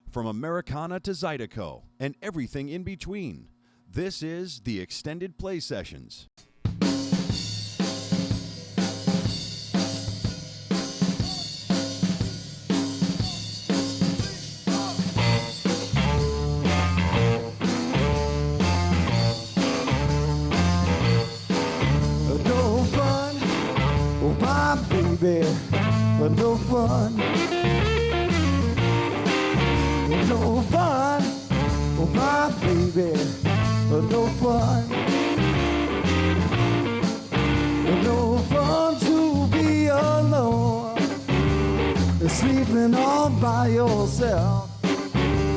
From Americana to Zydeco and everything in between, this is the Extended Play Sessions. No fun, oh my baby, no fun. No fun, oh my baby, no fun. No fun to be alone, sleeping all by yourself.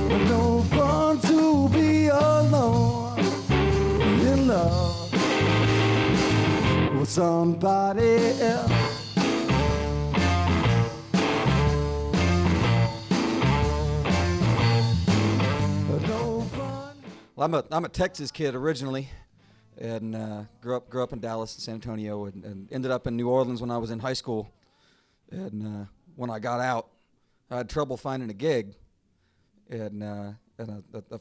No fun to be alone, in love with somebody else. Well, I'm a Texas kid originally, and grew up in Dallas and San Antonio, and ended up in New Orleans when I was in high school. And when I got out, I had trouble finding a gig, and a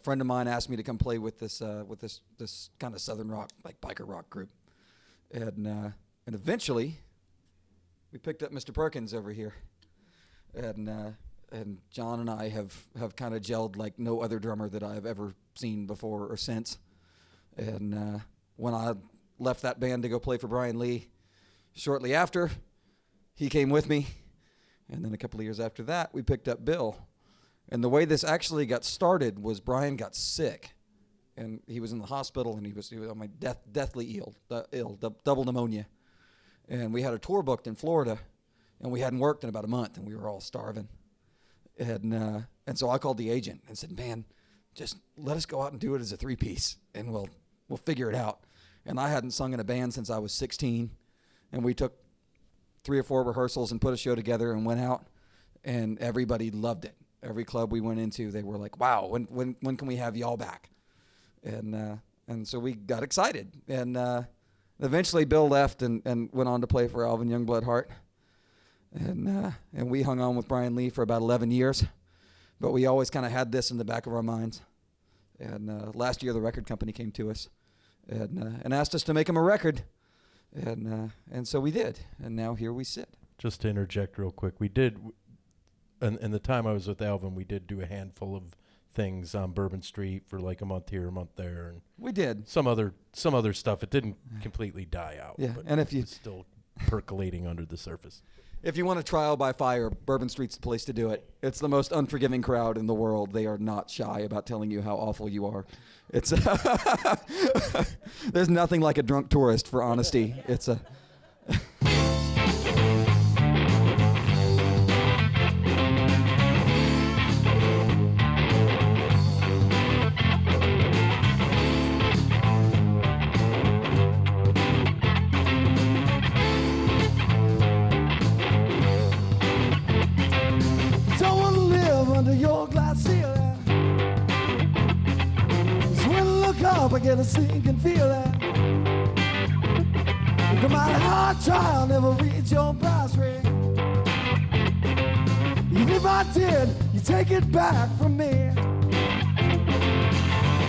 friend of mine asked me to come play with this kind of southern rock, like biker rock group, and eventually we picked up Mr. Perkins over here, and John and I have kind of gelled like no other drummer that I've ever seen before or since. And when I left that band to go play for Brian Lee, shortly after, he came with me. And then a couple of years after that, we picked up Bill. And the way this actually got started was Brian got sick. And he was in the hospital, and he was deathly ill, double pneumonia. And we had a tour booked in Florida, and we hadn't worked in about a month, and we were all starving. And so I called the agent and said, man, just let us go out and do it as a three-piece, and we'll figure it out. And I hadn't sung in a band since I was 16, and we took 3 or 4 rehearsals and put a show together and went out, and everybody loved it. Every club we went into, they were like, wow, when can we have y'all back? And so we got excited. And eventually Bill left and went on to play for Alvin Youngblood Hart. And we hung on with Brian Lee for about 11 years, but we always kind of had this in the back of our minds. And last year the record company came to us and asked us to make them a record, and so we did. And now here we sit. Just to interject real quick, we did, in the time I was with Alvin, we did do a handful of things on Bourbon Street for like a month here, a month there, and we did some other stuff. It didn't completely die out. Yeah, but and if you it's still percolating under the surface. If you want a trial by fire, Bourbon Street's the place to do it. It's the most unforgiving crowd in the world. They are not shy about telling you how awful you are. It's there's nothing like a drunk tourist for honesty. It's a I get a sinking feeling. No matter how I try, I'll never reach your price ring. Even if I did, you take it back from me.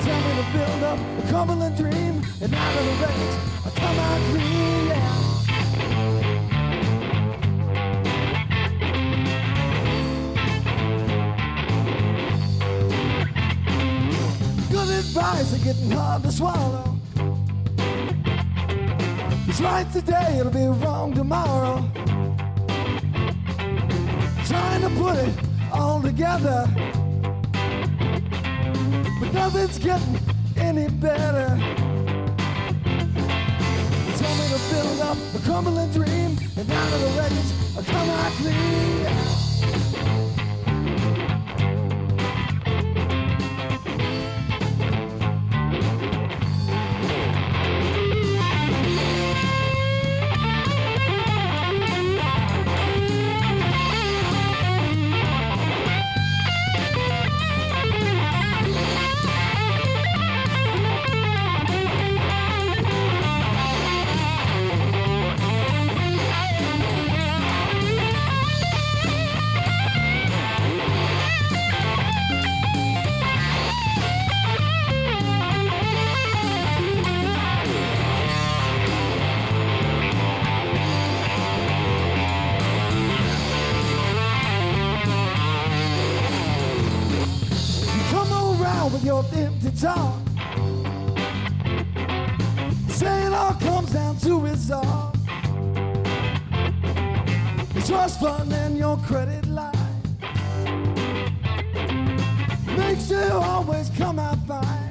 Tell me to build up a Cumberland Dream, and out of the wreckage, I come out clean, yeah. Advice are getting hard to swallow. It's right today, it'll be wrong tomorrow. Trying to put it all together, but nothing's getting any better. Tell me to build up a Cumberland Dream, and out of the wreckage I come out clean. is off. The trust fund and your credit line makes you always come out fine.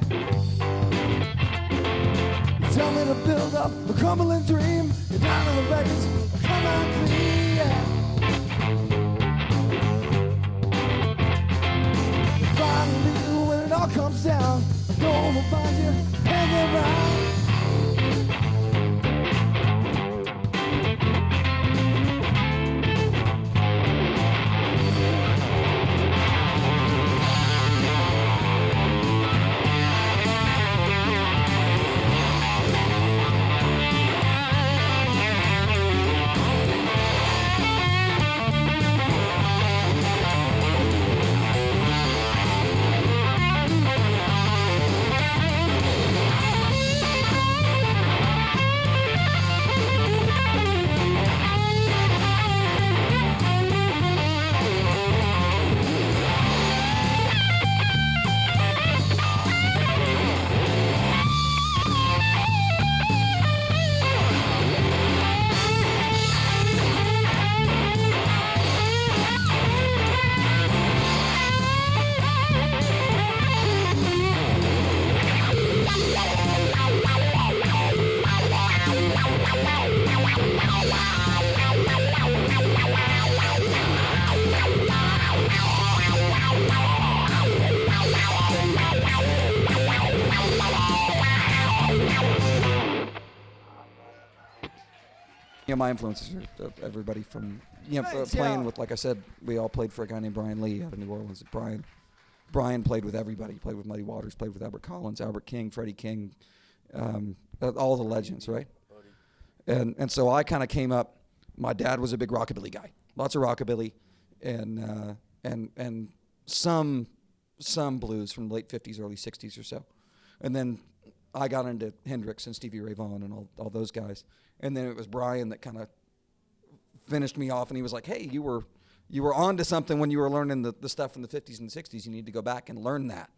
You tell me to build up a Cumberland Dream, and down to the records come out clean. Yeah. Finally, when it all comes down, I'm gonna find you hanging around. Yeah, my influences are everybody from Right, playing yeah. with, like I said, we all played for a guy named Brian Lee out of New Orleans. Brian played with everybody. He played with Muddy Waters, played with Albert Collins, Albert King, Freddie King, all the legends, right? And so I kind of came up. My dad was a big rockabilly guy, lots of rockabilly, and some blues from the late '50s, early '60s or so, and then I got into Hendrix and Stevie Ray Vaughan and all those guys. And then it was Brian that kind of finished me off, and he was like, "Hey, you were on to something when you were learning the stuff from the 50s and 60s. You need to go back and learn that."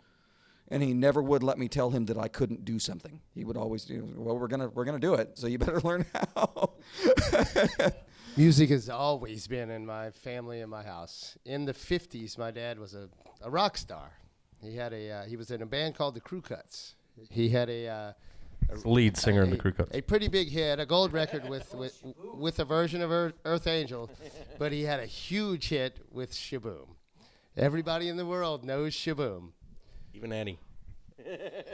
And he never would let me tell him that I couldn't do something. He would always do, "Well, we're gonna do it, so you better learn how." Music has always been in my family and my house. In the 50s, my dad was a rock star. He was in a band called the Crew Cuts. He had a Lead singer in the Crew Cuts. A pretty big hit, a gold record with a version of Earth Angel, but he had a huge hit with Shaboom. Everybody in the world knows Shaboom. Even Annie.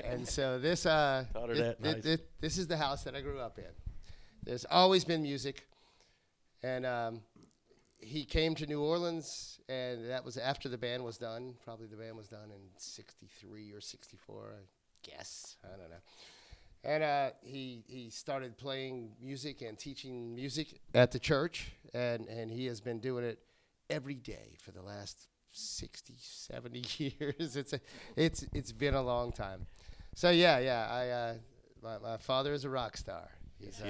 And so this Nice. this is the house that I grew up in. There's always been music, and he came to New Orleans, and that was after the band was done. Probably the band was done in '63 or '64, I guess. I don't know. And he started playing music and teaching music at the church, and he has been doing it every day for the last 60, 70 years. It's been a long time. So my father is a rock star. He's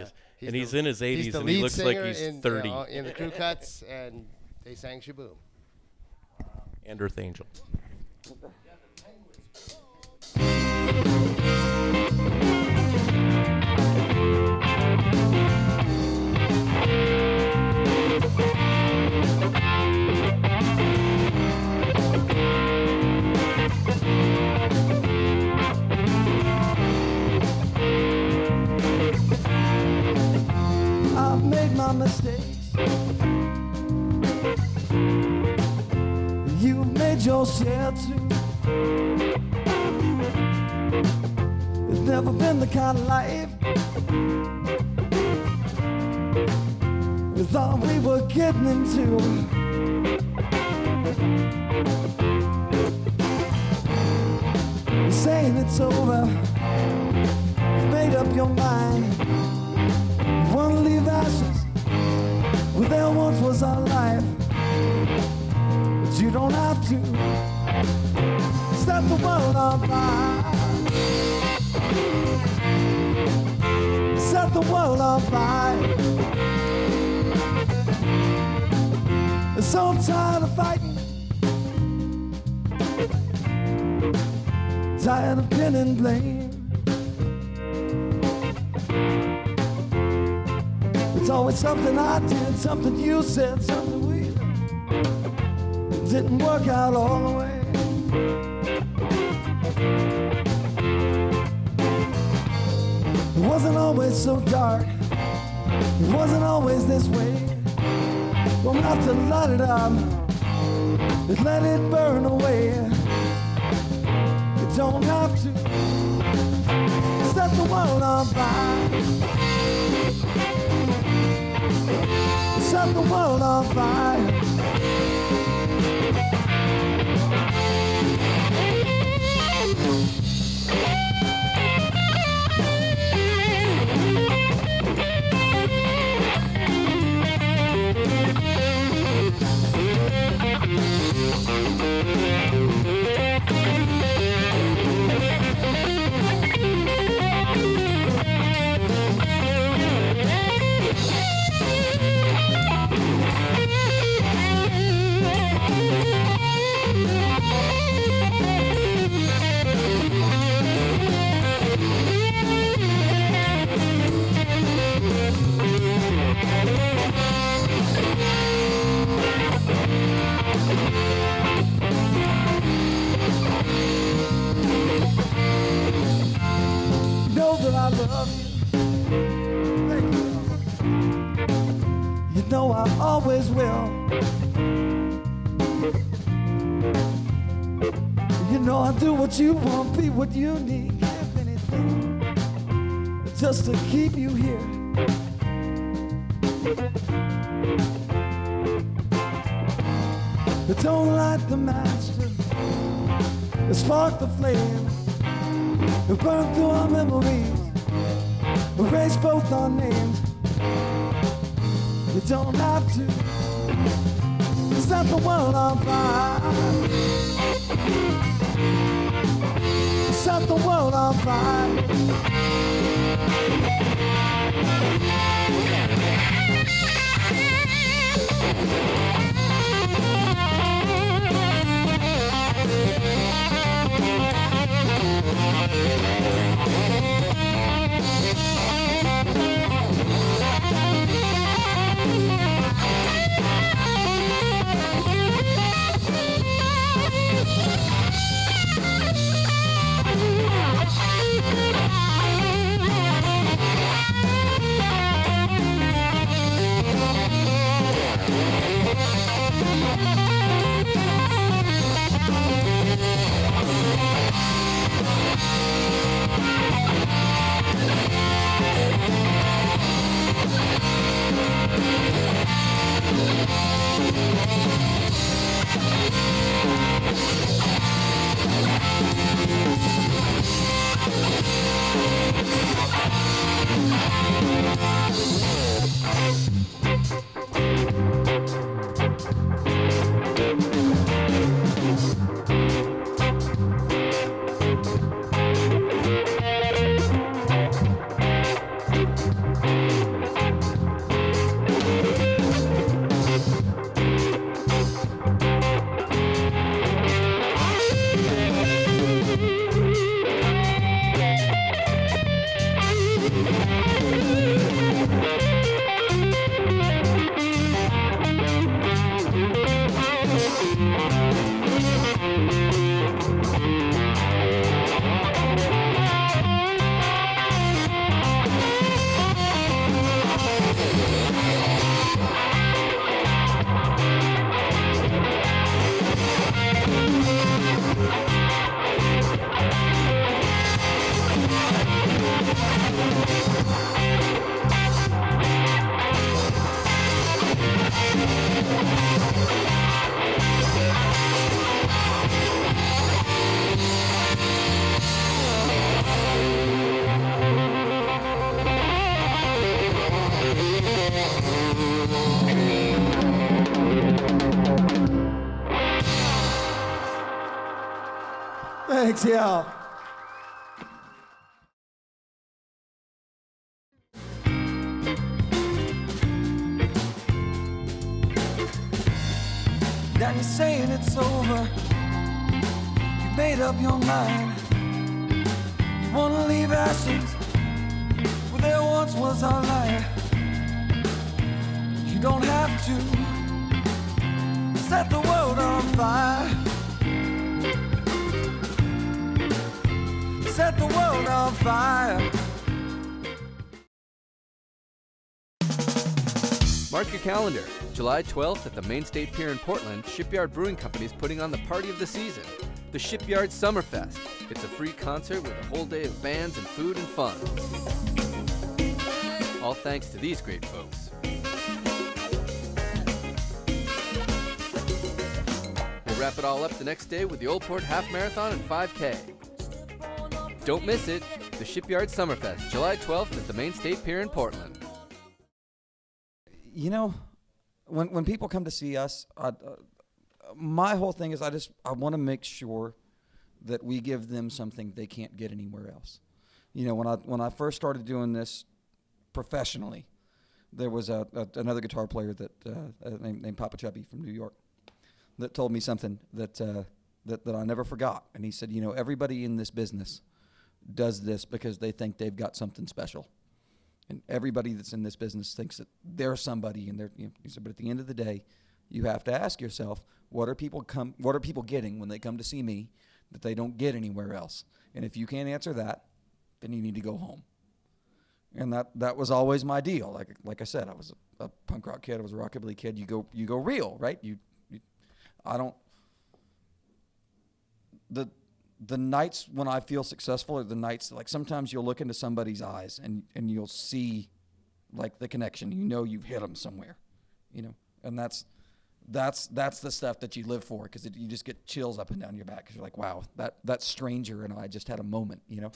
in his 80s, and he looks like he's 30. In the Crew Cuts, and they sang Shaboom. And Earth Angel. I've made my mistakes. You've made your share too. It's never been the kind of life we thought we were getting into. You're saying it's over. You've made up your mind. You want to leave ashes where there once was our life, but you don't have to. Set the world on fire. Set the world on fire. I'm so tired of fighting, tired of pinning blame. It's always something I did, something you said, something we didn't work out all the way. It wasn't always so dark, it wasn't always this way. Don't have to light it up, just let it burn away. You don't have to set the world on fire. Set the world on fire. I love you. Thank you. You know I always will. You know I do what you want, be what you need, give anything just to keep you here. But don't light the match to spark the flame. It burn through our memories, erase both our names. You don't have to set the world on fire. Set the world on fire. Thanks, y'all. Now you're saying it's over. You made up your mind. You wanna leave ashes where there once was our life. You don't have to set the world on fire. Set the world on fire. Mark your calendar. July 12th at the Main State Pier in Portland, Shipyard Brewing Company is putting on the party of the season, the Shipyard Summerfest. It's a free concert with a whole day of bands and food and fun. All thanks to these great folks. We'll wrap it all up the next day with the Old Port Half Marathon and 5K. Don't miss it. The Shipyard Summerfest, July 12th at the Main State Pier in Portland. You know, when people come to see us, my whole thing is I want to make sure that we give them something they can't get anywhere else. You know, when I first started doing this professionally, there was another guitar player that named Papa Chubby from New York that told me something that I never forgot. And he said, you know, everybody in this business does this because they think they've got something special. And everybody that's in this business thinks that they're somebody, and he said, but at the end of the day, you have to ask yourself, what are people getting when they come to see me that they don't get anywhere else? And if you can't answer that, then you need to go home. And that was always my deal. Like I said, I was a punk rock kid. I was a rockabilly kid. You go real, right? The nights when I feel successful are the nights, like sometimes you'll look into somebody's eyes and you'll see like the connection. You know you've hit them somewhere, you know, and that's the stuff that you live for, because you just get chills up and down your back because you're like, wow, that stranger and I just had a moment, you know.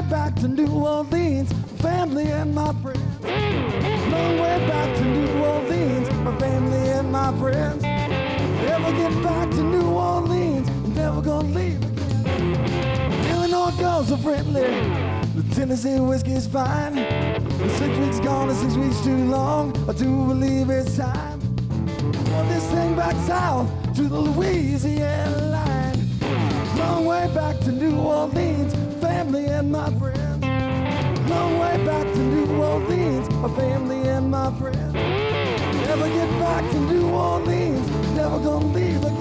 Back to New Orleans, family and my friends. Long way back to New Orleans, my family and my friends. Never get back to New Orleans, never gonna leave again. Illinois girls are friendly, the Tennessee whiskey's fine. The 6 weeks gone and 6 weeks too long, I do believe it's time. Want this thing back south to the Louisiana line. Long way back to New Orleans, family and my friends. Long way back to New Orleans, my family and my friends. Never get back to New Orleans, never gonna leave again.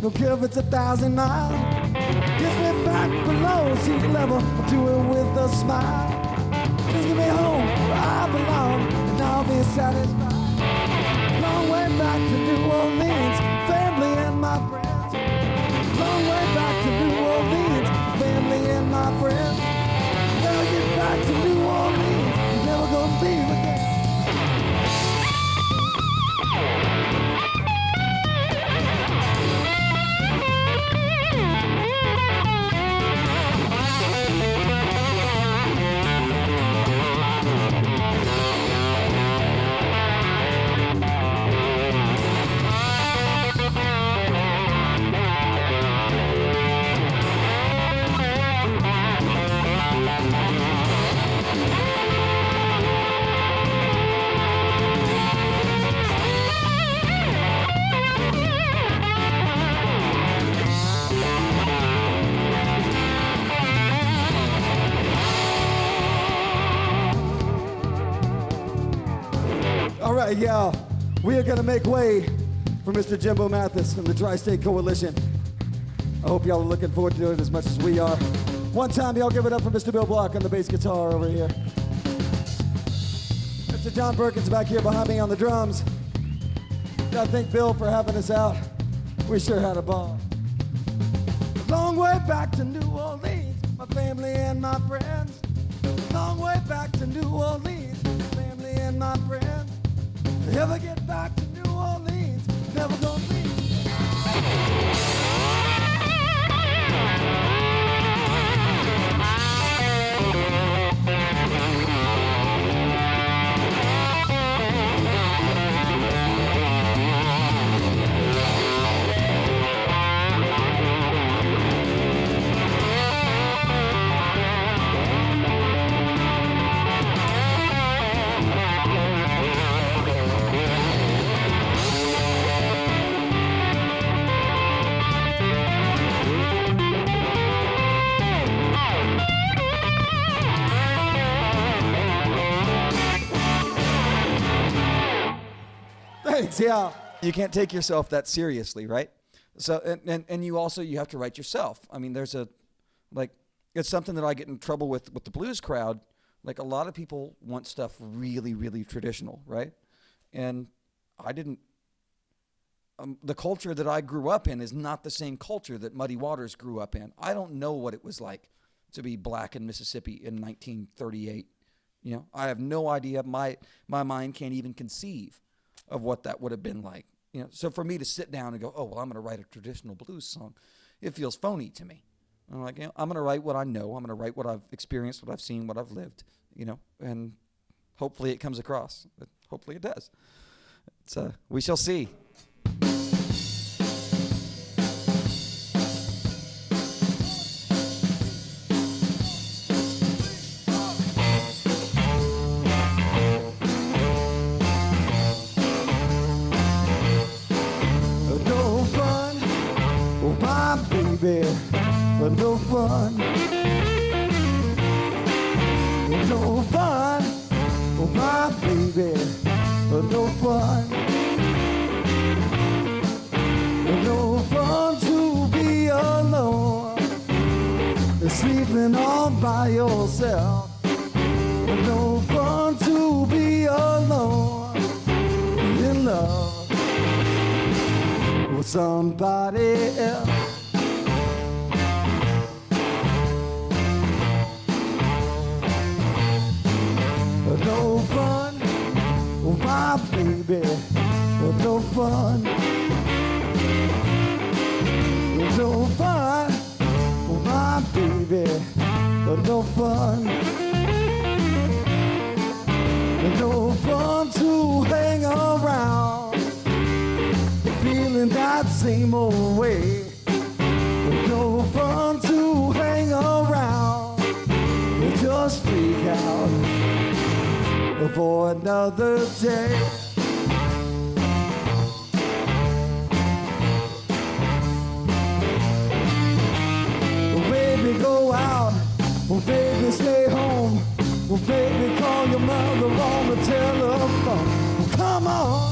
Don't care if it's 1,000 miles. Gets me back below sea level. I'll do it with a smile. Just get me home where I belong, and I'll be satisfied. Long way back to New Orleans, family and my friends. Long way back to New Orleans, family and my friends. Never get back to New Orleans, never gonna leave again. All right, yeah. We are going to make way for Mr. Jimbo Mathis from the Tri-State Coalition. I hope y'all are looking forward to it as much as we are. One time, y'all give it up for Mr. Bill Blok on the bass guitar over here. Mr. John Perkins back here behind me on the drums. Gotta thank Bill for having us out. We sure had a ball. Long way back to New Orleans, my family and my friends. Long way back to New Orleans, my family and my friends. Ever get back to New Orleans, never gonna leave. Thanks, yeah. You can't take yourself that seriously, right? So, and you also, you have to write yourself. I mean, there's it's something that I get in trouble with the blues crowd. Like, a lot of people want stuff really, really traditional, right? And I didn't, the culture that I grew up in is not the same culture that Muddy Waters grew up in. I don't know what it was like to be black in Mississippi in 1938. You know, I have no idea. My mind can't even conceive of what that would have been like. You know, so for me to sit down and go, oh, well, I'm going to write a traditional blues song, it feels phony to me. I'm like, you know, I'm going to write what I know. I'm going to write what I've experienced, what I've seen, what I've lived, you know, and hopefully it comes across. Hopefully it does. We shall see. But no fun, no fun, oh my baby, but no fun, no fun to be alone, sleeping all by yourself, no fun to be alone, in love with somebody else. No fun, oh my baby, no fun, no fun, oh my baby, no fun, no fun to hang around, feeling that same old way, no fun to hang around, just freak out for another day. Oh, baby, go out. Oh, baby, stay home. Oh, baby, call your mother on the telephone. Oh, come on.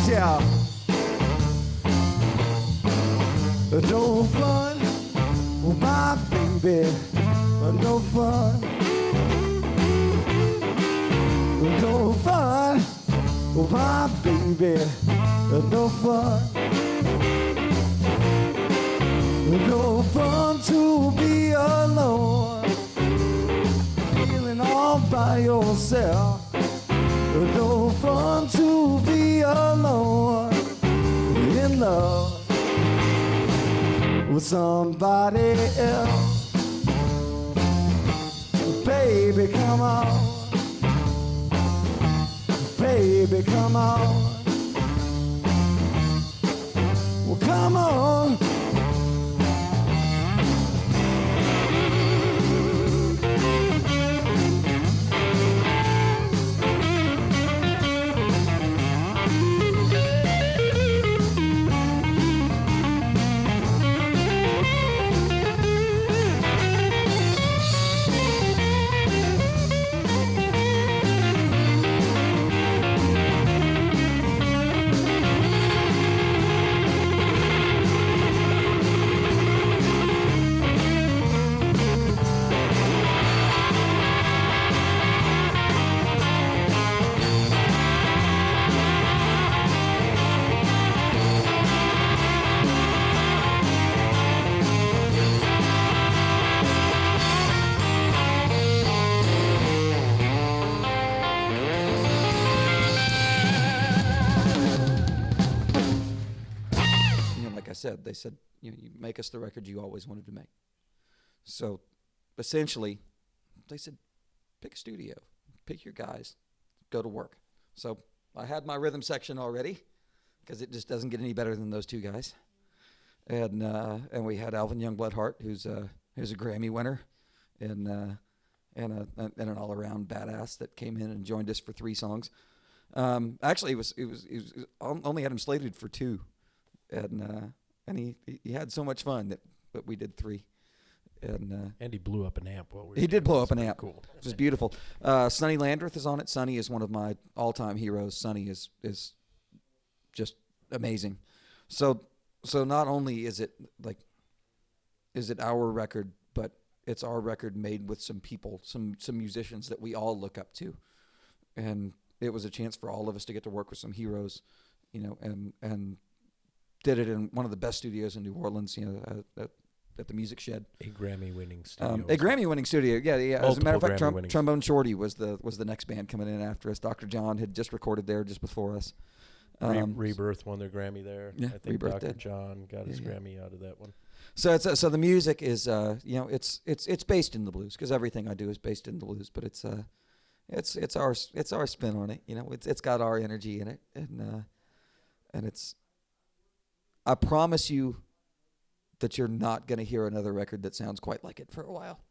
Yeah. No fun, oh my baby, no fun. No fun, oh my baby, no fun. No fun to be alone, feeling all by yourself. No fun to be alone, in love with somebody else. Baby. Baby, come on. Baby, come on. Well, come on. Said they said you make us the record you always wanted to make. So essentially they said pick a studio, pick your guys, go to work. So I had my rhythm section already because it just doesn't get any better than those two guys, and we had Alvin Youngblood Hart, who's a Grammy winner and an all around badass that came in and joined us for 3 songs. Actually it was only had him slated for 2, and he had so much fun that we did 3. And he blew up an amp while we were He did blow up an amp. Cool. It was beautiful. Sonny Landreth is on it. Sonny is one of my all-time heroes. Sonny is just amazing. So not only is it our record, but it's our record made with some people, some musicians that we all look up to. And it was a chance for all of us to get to work with some heroes, and did it in one of the best studios in New Orleans, at the Music Shed. A Grammy-winning studio. A Grammy-winning studio, yeah. As a matter of fact, Grammy-winning Trombone Shorty was the next band coming in after us. Dr. John had just recorded there just before us. Rebirth won their Grammy there. Yeah, I think Rebirth Dr. did. John got his Grammy out of that one. So the music is it's based in the blues, because everything I do is based in the blues, but it's our spin on it. It's got our energy in it, and it's. I promise you that you're not going to hear another record that sounds quite like it for a while.